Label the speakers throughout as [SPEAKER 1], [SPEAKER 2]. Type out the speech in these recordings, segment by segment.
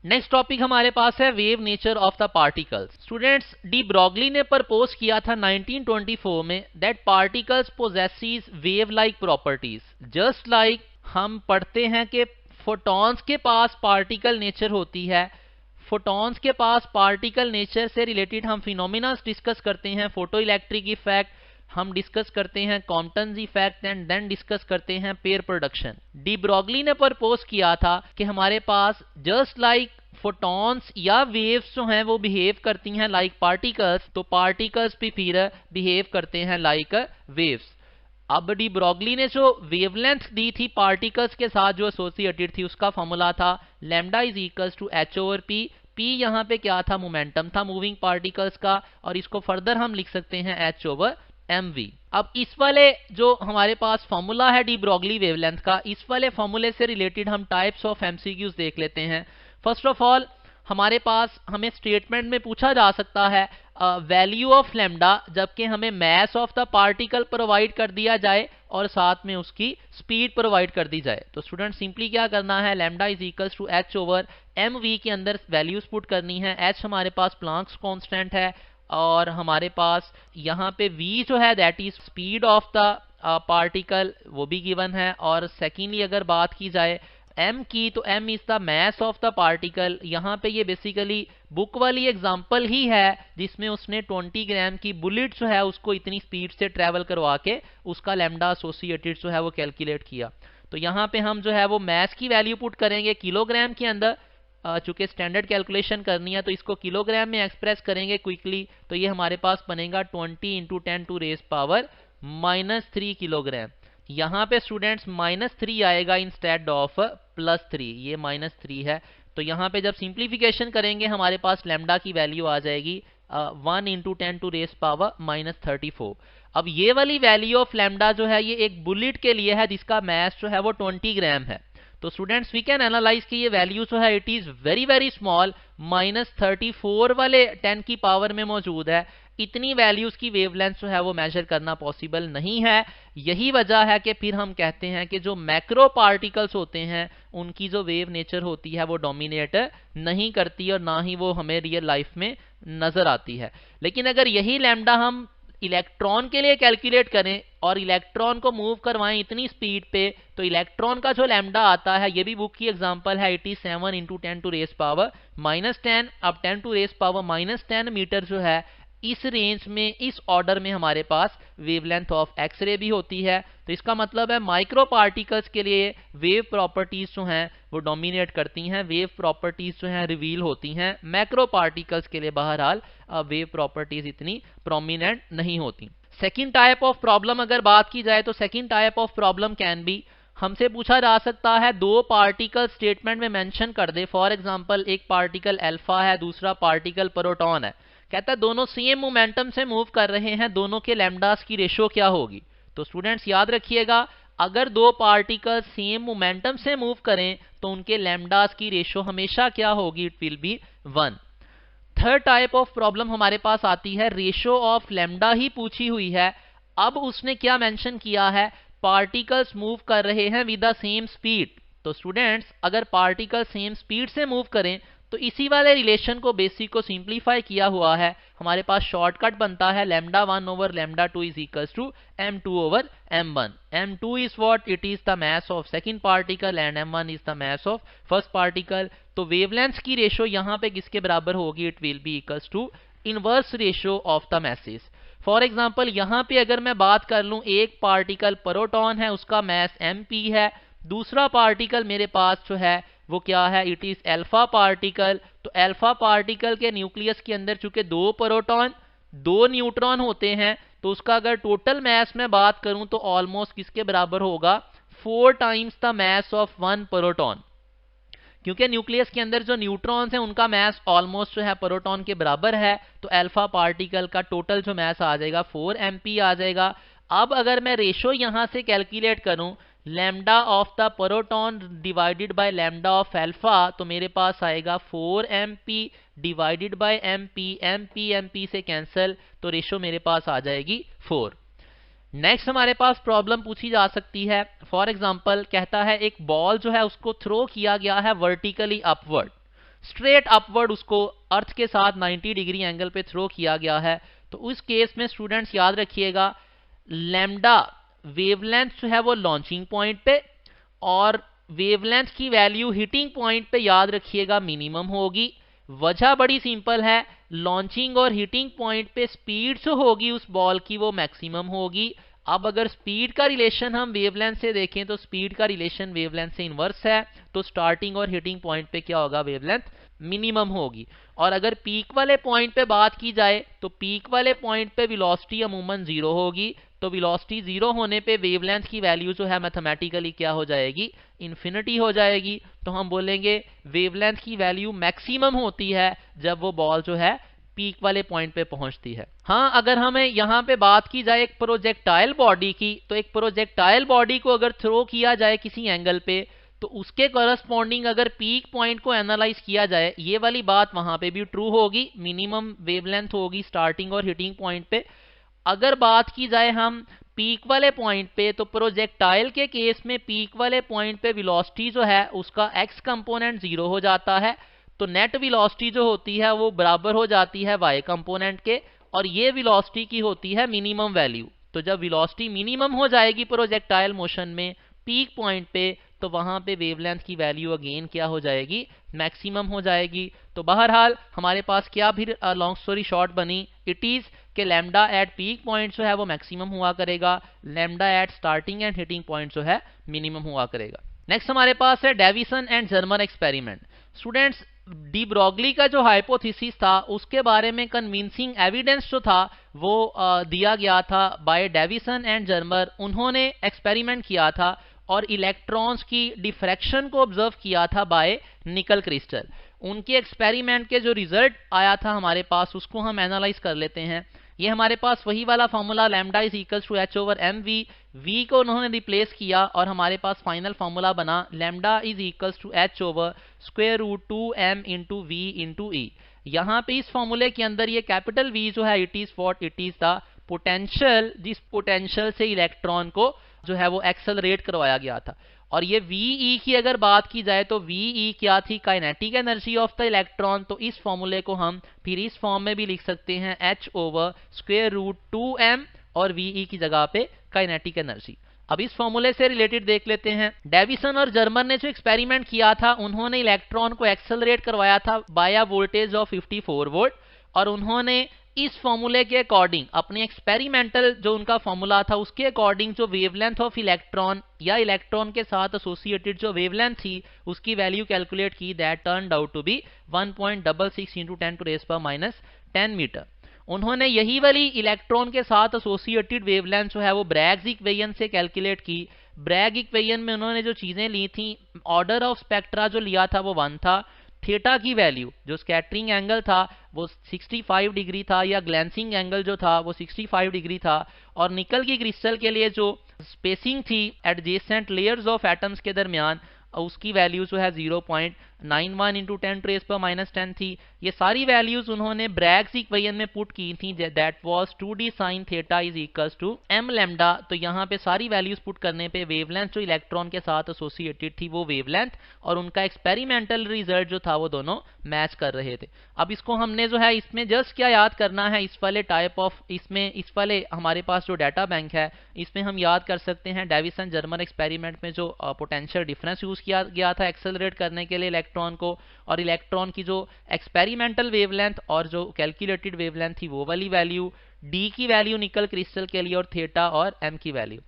[SPEAKER 1] Next topic हमारे पास है wave nature of the particles. Students, de Broglie ने प्रपोज किया था 1924 में that particles possesses wave like properties. Just like हम पढ़ते हैं कि फोटॉन्स के पास पार्टिकल नेचर होती है, फोटॉन्स के पास पार्टिकल नेचर से रिलेटेड हम फिनोमिना डिस्कस करते हैं, फोटो इलेक्ट्रिक इफेक्ट, हम डिस्कस करते हैं कॉम्पटन्स इफेक्ट एंड देन डिस्कस करते हैं पेयर प्रोडक्शन। डी ब्रॉगली ने प्रपोज किया था कि हमारे पास जस्ट लाइक फोटॉन्स या वेव्स जो हैं वो बिहेव करती हैं लाइक पार्टिकल्स, तो पार्टिकल्स भी फिर बिहेव करते हैं लाइक वेव्स। अब डी ब्रॉगली ने जो वेवलेंथ दी थी पार्टिकल्स के साथ जो एसोसिएटेड थी, उसका फॉर्मूला था lambda is equals to H over P. P यहाँ पे क्या था? मोमेंटम था मूविंग पार्टिकल्स का, और इसको फर्दर हम लिख सकते हैं एच ओवर mv। अब इस वाले जो हमारे पास फॉर्मूला है डी ब्रॉगली वेवलेंथ का, इस वाले फॉर्मूले से रिलेटेड हम टाइप्स ऑफ एमसीक्यूज देख लेते हैं। फर्स्ट ऑफ ऑल हमारे पास हमें स्टेटमेंट में पूछा जा सकता है वैल्यू ऑफ लैम्डा, जबकि हमें mass of the particle provide कर दिया जाए और साथ में उसकी स्पीड प्रोवाइड कर दी जाए। तो स्टूडेंट सिंपली क्या करना है, lambda is equals to H over M V के अंदर वैल्यूज पुट करनी है। एच हमारे पास प्लांक्स कांस्टेंट है और हमारे पास यहाँ पे v जो है that is speed of the particle, वो भी गिवन है। और सेकेंडली अगर बात की जाए m की, तो m is the mass of the particle. यहाँ पे ये बेसिकली बुक वाली एग्जांपल ही है जिसमें उसने 20 ग्राम की बुलेट जो है उसको इतनी स्पीड से ट्रेवल करवा के उसका लैम्डा एसोसिएटेड जो है वो कैलकुलेट किया। तो यहाँ पे हम जो है वो मास की वैल्यू पुट करेंगे किलोग्राम के अंदर, चूंकि स्टैंडर्ड कैलकुलेशन करनी है तो इसको किलोग्राम में एक्सप्रेस करेंगे क्विकली। तो ये हमारे पास बनेगा 20 into 10 to raise power -3 kilogram. यहाँ पे स्टूडेंट्स -3 आएगा इंस्टेड ऑफ +3, ये -3 है। तो यहाँ पे जब सिंप्लीफिकेशन करेंगे हमारे पास लैम्डा की वैल्यू आ जाएगी 1 इंटू 10 टू रेज पावर -34। अब ये वाली वैल्यू ऑफ लैम्डा जो है ये एक बुलेट के लिए है जिसका मास जो है वो 20 ग्राम है। तो स्टूडेंट्स वी कैन एनालाइज कि ये वैल्यू जो है it is very very small, -34 वाले 10 की पावर में मौजूद है। इतनी वैल्यूज की वेवलेंथ जो है वो मेजर करना पॉसिबल नहीं है। यही वजह है कि फिर हम कहते हैं कि जो मैक्रो पार्टिकल्स होते हैं उनकी जो वेव नेचर होती है वो डोमिनेट नहीं करती और ना ही वो हमें रियल लाइफ में नजर आती है। लेकिन अगर यही लैम्डा हम इलेक्ट्रॉन के लिए कैलकुलेट करें और इलेक्ट्रॉन को मूव करवाएं इतनी स्पीड पे, तो इलेक्ट्रॉन का जो लैम्डा आता है, ये भी बुक की एग्जांपल है, it is 7 into 10 to raise power -10। अब 10 टू रेज पावर -10 मीटर जो है इस रेंज में, इस ऑर्डर में हमारे पास वेवलेंथ ऑफ एक्सरे भी होती है। तो इसका मतलब है माइक्रो पार्टिकल्स के लिए वेव प्रॉपर्टीज जो हैं वो डोमिनेट करती हैं, वेव प्रॉपर्टीज जो हैं रिवील होती हैं। मैक्रो पार्टिकल्स के लिए बहरहाल वेव प्रॉपर्टीज इतनी प्रोमिनेंट नहीं होती। सेकेंड टाइप ऑफ प्रॉब्लम अगर बात की जाए तो second type of problem can be, हमसे पूछा जा सकता है दो पार्टिकल स्टेटमेंट में मेंशन कर दे। फॉर एग्जांपल एक पार्टिकल अल्फा है, दूसरा पार्टिकल प्रोटॉन है। कहता है दोनों सेम मोमेंटम से मूव कर रहे हैं, दोनों के लैम्डास की रेशो क्या होगी? तो स्टूडेंट्स याद रखिएगा, अगर दो पार्टिकल सेम मोमेंटम से मूव करें तो उनके लैम्डास की रेशो हमेशा क्या होगी? It will B 1। Third type of problem हमारे पास आती है, रेशो ऑफ लैम्डा ही पूछी हुई है। अब उसने क्या मेंशन किया है? पार्टिकल्स मूव कर रहे हैं विद द सेम स्पीड। तो स्टूडेंट्स अगर पार्टिकल सेम स्पीड से मूव करें तो इसी वाले रिलेशन को बेसिक को सिंप्लीफाई किया हुआ है, हमारे पास शॉर्टकट बनता है lambda 1 over lambda 2 is equals to m2 over m1। m2 is what? It is the mass of second particle and m1 is the mass of first particle. तो wavelength की ratio यहाँ पे किसके बराबर होगी? It will be equals to inverse ratio of the masses. For example यहाँ पे अगर मैं बात कर लूं, एक पार्टिकल प्रोटॉन है, उसका मास mp है, दूसरा पार्टिकल मेरे पास जो है वो क्या है? It is alpha particle. तो अल्फा पार्टिकल के न्यूक्लियस के अंदर चूंकि 2 प्रोटॉन 2 न्यूट्रॉन होते हैं, तो उसका अगर टोटल मास में बात करूं तो ऑलमोस्ट किसके बराबर होगा? 4 times the mass of 1 proton. क्योंकि न्यूक्लियस के अंदर जो न्यूट्रॉन्स हैं उनका मास ऑलमोस्ट जो है प्रोटॉन के बराबर है, तो अल्फा पार्टिकल का टोटल जो मास आ जाएगा 4 mp आ जाएगा। अब अगर मैं रेशो यहां से कैलकुलेट करूं lambda of the proton divided by lambda of alpha, तो मेरे पास आएगा 4 mp divided by mp, mp से कैंसिल, तो रेशो मेरे पास आ जाएगी 4। नेक्स्ट हमारे पास प्रॉब्लम पूछी जा सकती है। फॉर एग्जांपल कहता है एक बॉल जो है उसको थ्रो किया गया है वर्टिकली अपवर्ड। स्ट्रेट अपवर्ड उसको अर्थ के साथ 90 डिग्री एंगल पे थ्रो किया गया है, तो उस केस में स्टूडेंट्स याद रखिएगा लैम्डा वेवलेंथ जो है वो लॉन्चिंग पॉइंट पे और वेवलेंथ की वैल्यू हिटिंग पॉइंट पे याद रखिएगा मिनिमम होगी। वजह बड़ी सिंपल है, लॉन्चिंग और हिटिंग पॉइंट पे स्पीड जो होगी उस बॉल की वो मैक्सिमम होगी। अब अगर स्पीड का रिलेशन हम वेवलेंथ से देखें तो स्पीड का रिलेशन वेवलेंथ से इनवर्स है, तो स्टार्टिंग और हिटिंग पॉइंट पे क्या होगा, वेवलेंथ मिनिमम होगी। और अगर पीक वाले पॉइंट पे बात की जाए तो पीक वाले पॉइंट पे वेलोसिटी अमूमन 0 होगी, तो वेलोसिटी 0 होने पे वेवलेंथ की वैल्यू जो है मैथमेटिकली क्या हो जाएगी, इन्फिनिटी हो जाएगी। तो हम बोलेंगे वेवलेंथ की वैल्यू मैक्सिमम होती है जब वो बॉल जो है पीक वाले पॉइंट पे पहुंचती है। हाँ, अगर हमें यहाँ पे बात की जाए एक प्रोजेक्टाइल बॉडी की, तो एक प्रोजेक्टाइल बॉडी को अगर थ्रो किया जाए किसी एंगल पे तो उसके करस्पॉन्डिंग अगर पीक पॉइंट को एनालाइज किया जाए, ये वाली बात वहां पे भी ट्रू होगी, मिनिमम वेवलेंथ होगी स्टार्टिंग और हिटिंग पॉइंट पे। अगर बात की जाए हम पीक वाले पॉइंट पे, तो प्रोजेक्टाइल के केस में पीक वाले पॉइंट पे वेलोसिटी जो है उसका एक्स कंपोनेंट 0 हो जाता है, तो नेट वेलोसिटी जो होती है वो बराबर हो जाती है वाई कंपोनेंट के, और ये वेलोसिटी की होती है मिनिमम वैल्यू। तो जब वेलोसिटी मिनिमम हो जाएगी प्रोजेक्टाइल मोशन में पीक पॉइंट पे, तो वहां पे वेवलेंथ की वैल्यू अगेन क्या हो जाएगी, मैक्सिमम हो जाएगी। तो बहरहाल हमारे पास क्या भी लॉन्ग स्टोरी शॉर्ट बनी, इट इज कि लैम्डा एट पीक पॉइंट जो है वो मैक्सिमम हुआ करेगा, lambda at starting and hitting point जो है मिनिमम हुआ करेगा। नेक्स्ट हमारे पास है Davisson and Germer experiment. Students, de Broglie का जो हाइपोथेसिस था उसके बारे में कन्विंसिंग एविडेंस जो था वो दिया गया था बाय डेविसन एंड जर्मर। उन्होंने एक्सपेरिमेंट किया था और इलेक्ट्रॉन्स की डिफ्रैक्शन को ऑब्जर्व किया था बाय निकल क्रिस्टल। उनके एक्सपेरिमेंट के जो रिजल्ट आया था हमारे पास उसको हम एनालाइज कर लेते हैं। ये हमारे पास वही वाला formula lambda is equals to H over M V, V को उन्होंने रिप्लेस किया और हमारे पास फाइनल फॉर्मूला बना lambda is equals to H over square root 2m into V into E. यहाँ पे इस फॉर्मूले के अंदर ये कैपिटल वी जो है it is what, it is the potential, जिस पोटेंशियल से इलेक्ट्रॉन को जो है वो एक्सेलरेट करवाया गया था। और ये वीई की अगर बात की जाए तो वीई क्या थी, kinetic energy of the electron. तो इस फॉर्मूले को हम फिर इस फॉर्म में भी लिख सकते हैं H over square root 2m और वीई की जगह पे काइनेटिक एनर्जी। अब इस फॉर्मूले से रिलेटेड देख लेते हैं। डेविसन और जर्मर ने जो एक्सपेरिमेंट किया था उन्होंने इलेक्ट्रॉन को एक्सेलरेट करवाया था बाय वोल्टेज ऑफ 54 वोल्ट, और उन्होंने इस फॉर्मूले के अकॉर्डिंग अपने एक्सपेरिमेंटल जो उनका फॉर्मूला था उसके अकॉर्डिंग जो वेवलेंथ ऑफ इलेक्ट्रॉन या इलेक्ट्रॉन के साथ एसोसिएटेड जो वेवलेंथ थी उसकी वैल्यू कैलकुलेट की, that turned out to be 1.66 into 10⁻⁻10 metre. उन्होंने यही वाली इलेक्ट्रॉन के साथ एसोसिएटेड वेवलेंथ जो है वो ब्रैग्स इक्वेशन से कैलकुलेट की। ब्रैग इक्वेशन में उन्होंने जो चीजें ली थी, ऑर्डर ऑफ स्पेक्ट्रा जो लिया था वो 1 था, थीटा की वैल्यू जो स्कैटरिंग एंगल था वो 65 डिग्री था या ग्लैंसिंग एंगल जो था वो 65 डिग्री था, और निकल की क्रिस्टल के लिए जो स्पेसिंग थी एडजेसेंट लेयर्स ऑफ एटम्स के दरमियान उसकी वैल्यू जो है 0.91 इंटू 10⁻⁻10 थी। ये सारी वैल्यूज उन्होंने ब्रैग्स इक्वेशन में पुट की थी, that was 2d sin theta is equals to m lambda. तो यहाँ पे सारी वैल्यूज पुट करने पे वेवलेंथ जो इलेक्ट्रॉन के साथ एसोसिएटेड थी वो वेवलेंथ और उनका एक्सपेरिमेंटल रिजल्ट जो था वो दोनों मैच कर रहे थे। अब इसको हमने जो है इसमें जस्ट क्या याद करना है, इस वाले टाइप ऑफ इसमें इस वाले हमारे पास जो डाटा बैंक है इसमें हम याद कर सकते हैं डेविसन जर्मर एक्सपेरिमेंट में जो पोटेंशियल डिफरेंस यूज किया गया था एक्सेलरेट करने के लिए इलेक्ट्रॉन को, और इलेक्ट्रॉन की जो एक्सपेरिमेंटल वेवलेंथ और जो कैलकुलेटेड वेवलेंथ थी वो वाली वैल्यू, डी की वैल्यू निकल क्रिस्टल के लिए और थीटा और एम की वैल्यू।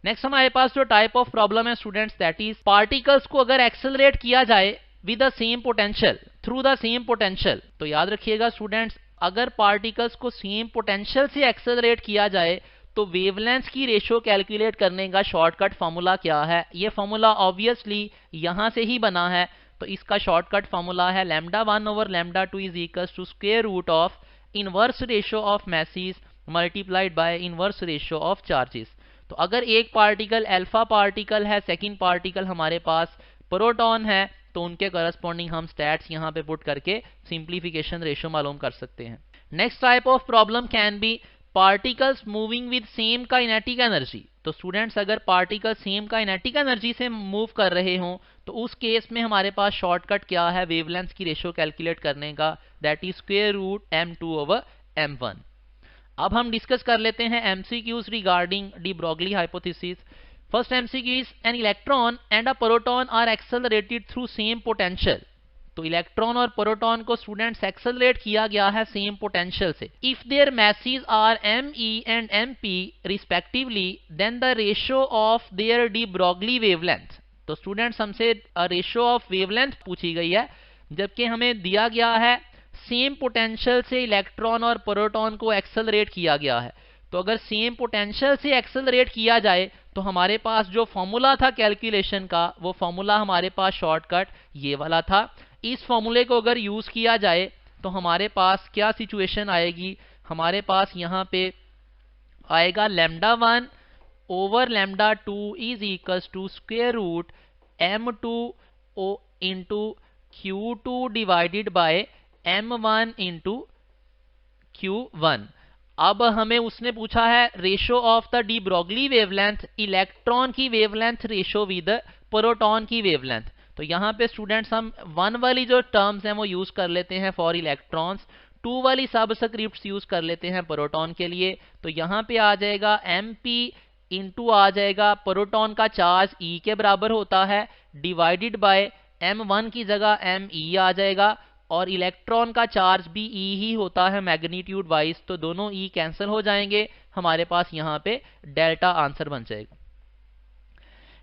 [SPEAKER 1] नेक्स्ट हमारे पास जो टाइप ऑफ प्रॉब्लम है स्टूडेंट्स, दैट इज पार्टिकल्स को अगर एक्सेलरेट किया जाए with the same potential through the same potential. तो याद रखिएगा स्टूडेंट्स, अगर पार्टिकल्स को सेम पोटेंशियल से एक्सेलरेट किया जाए तो वेवलेंथ की रेशो कैलकुलेट करने का शॉर्टकट फार्मूला क्या है। ये फार्मूला ऑब्वियसली यहां से ही बना है, तो इसका शॉर्टकट फार्मूला है λ1 over λ2 is equals to square root of inverse ratio of masses multiplied by inverse ratio of charges. तो अगर एक पार्टिकल अल्फा पार्टिकल है, सेकंड पार्टिकल हमारे पास प्रोटॉन है, तो उनके करस्पॉन्डिंग हम स्टैट्स यहाँ पे पुट करके सिंप्लीफिकेशन रेशो मालूम कर सकते हैं। Next type of problem can be particles moving with same kinetic energy. तो स्टूडेंट्स अगर पार्टिकल सेम काइनेटिक एनर्जी से मूव कर रहे हों तो उस केस में हमारे पास शॉर्टकट क्या है वेवलेंथ की रेशियो कैलकुलेट करने का, that is square root m2/m1। अब हम डिस्कस कर लेते हैं MCQs regarding de Broglie hypothesis. First MCQ is an electron and a proton are accelerated through same potential. तो इलेक्ट्रॉन और प्रोटॉन को स्टूडेंट्स एक्सेलरेट किया गया है सेम पोटेंशियल से। If their masses are me and mp respectively then the ratio of their de Broglie wavelength. तो students हमसे ratio of wavelength पूछी गई है, जबकि हमें दिया गया है सेम पोटेंशियल से इलेक्ट्रॉन और प्रोटॉन को एक्सेलरेट किया गया है। तो अगर सेम पोटेंशियल से एक्सेलरेट किया जाए तो हमारे पास जो फॉर्मूला था कैलकुलेशन का वो फॉर्मूला हमारे पास शॉर्टकट ये वाला था। इस फॉर्मूले को अगर यूज किया जाए तो हमारे पास क्या सिचुएशन आएगी, हमारे पास यहाँ पे आएगा λ1 over λ2 is equals to square root m2 into q2 divided by m1 into q1। अब हमें उसने पूछा है ratio of the de Broglie wavelength, electron की वेवलेंथ रेशो विद प्रोटॉन की वेवलेंथ। तो यहाँ पे स्टूडेंट्स हम 1 वाली जो टर्म्स हैं वो यूज कर लेते हैं फॉर इलेक्ट्रॉन्स, 2 वाली सबस्क्रिप्ट्स यूज कर लेते हैं प्रोटॉन के लिए। तो यहाँ पे आ जाएगा mp इंटू आ जाएगा प्रोटॉन का चार्ज e के बराबर होता है डिवाइडेड बाय m1 की जगह me आ जाएगा और इलेक्ट्रॉन का चार्ज भी E ही होता है मैग्नीट्यूड वाइज। तो दोनों E कैंसिल हो जाएंगे, हमारे पास यहाँ पे डेल्टा आंसर बन जाएगा।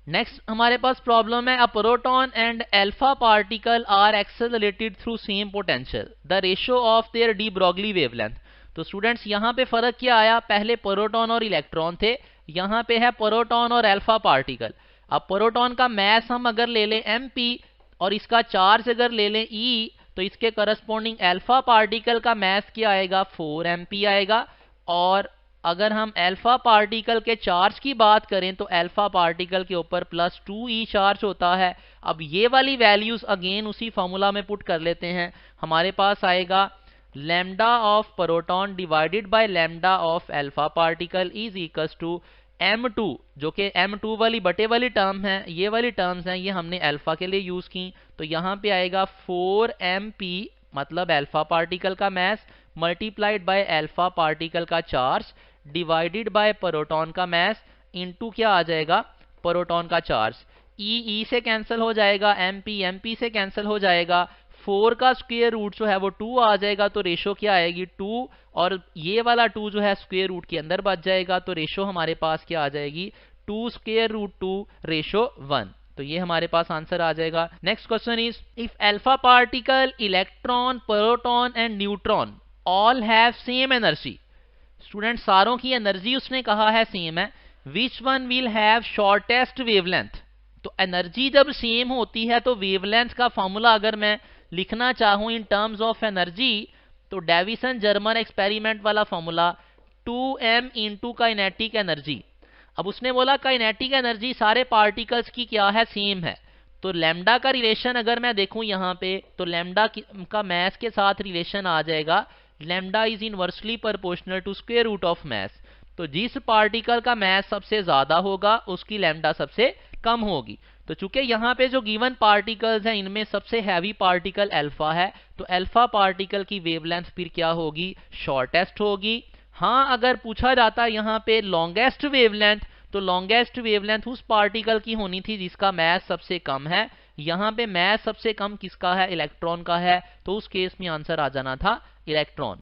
[SPEAKER 1] नेक्स्ट हमारे पास प्रॉब्लम है a proton and alpha particle are accelerated through same potential, the ratio of their de Broglie wavelength. तो स्टूडेंट्स यहाँ पे फर्क क्या आया, पहले प्रोटॉन और इलेक्ट्रॉन थे, यहाँ पे है प्रोटॉन और अल्फा पार्टिकल। अब प्रोटॉन का मैस हम अगर ले लें mp और इसका चार्ज अगर ले लें E तो इसके करस्पॉन्डिंग अल्फा पार्टिकल का मैस क्या आएगा 4mp आएगा। और अगर हम अल्फा पार्टिकल के चार्ज की बात करें तो अल्फा पार्टिकल के ऊपर +2e चार्ज होता है। अब ये वाली वैल्यूज अगेन उसी फॉर्मूला में पुट कर लेते हैं, हमारे पास आएगा lambda of proton divided by lambda of alpha particle is equals to m2, जो कि m2 वाली बटे वाली टर्म है, ये वाली टर्म्स हैं ये हमने अल्फा के लिए यूज की। तो यहाँ पे आएगा 4mp मतलब अल्फा पार्टिकल का mass multiplied by alpha particle का चार्ज डिवाइडेड बाय प्रोटॉन का मैस इनटू क्या आ जाएगा प्रोटॉन का चार्ज। E से कैंसिल हो जाएगा, mp से कैंसिल हो जाएगा, 4 का स्क्वायर रूट जो है वो 2 आ जाएगा। तो रेशो क्या आएगी 2 और ये वाला 2 जो है स्क्वायर रूट के अंदर बच जाएगा। तो रेशो हमारे पास क्या आ जाएगी 2 स्क्वायर रूट 2 रेशो 1। तो ये हमारे पास आंसर आ जाएगा। Next question is if alpha particle, electron, proton and neutron all have same energy. Student सारों की एनर्जी उसने कहा है सेम है, which one will have shortest wavelength. तो एनर्जी जब सेम होती है तो वेवलेंथ का फॉर्मूला अगर मैं लिखना चाहूं इन टर्म्स ऑफ एनर्जी तो डेविसन जर्मन एक्सपेरिमेंट वाला formula 2m into kinetic energy. अब उसने बोला काइनेटिक एनर्जी सारे पार्टिकल्स की क्या है सेम है। तो लैम्डा का रिलेशन अगर मैं देखूं यहाँ पे तो लैम्डा का मैस के साथ रिलेशन आ जाएगा lambda is inversely proportional to square root of mass. तो जिस पार्टिकल का मैस सबसे ज्यादा होगा उसकी लैम्डा सबसे कम होगी। तो चूंकि यहाँ पे जो गिवन पार्टिकल्स हैं इनमें सबसे हैवी पार्टिकल अल्फा है तो अल्फा पार्टिकल की वेवलेंथ फिर क्या होगी शॉर्टेस्ट होगी। हाँ अगर पूछा जाता यहाँ पे लॉन्गेस्ट वेवलेंथ तो लॉन्गेस्ट वेवलेंथ उस पार्टिकल की होनी थी जिसका मैस सबसे कम है। यहाँ पे मैस सबसे कम किसका है इलेक्ट्रॉन का है, तो उस केस में आंसर आ जाना था इलेक्ट्रॉन।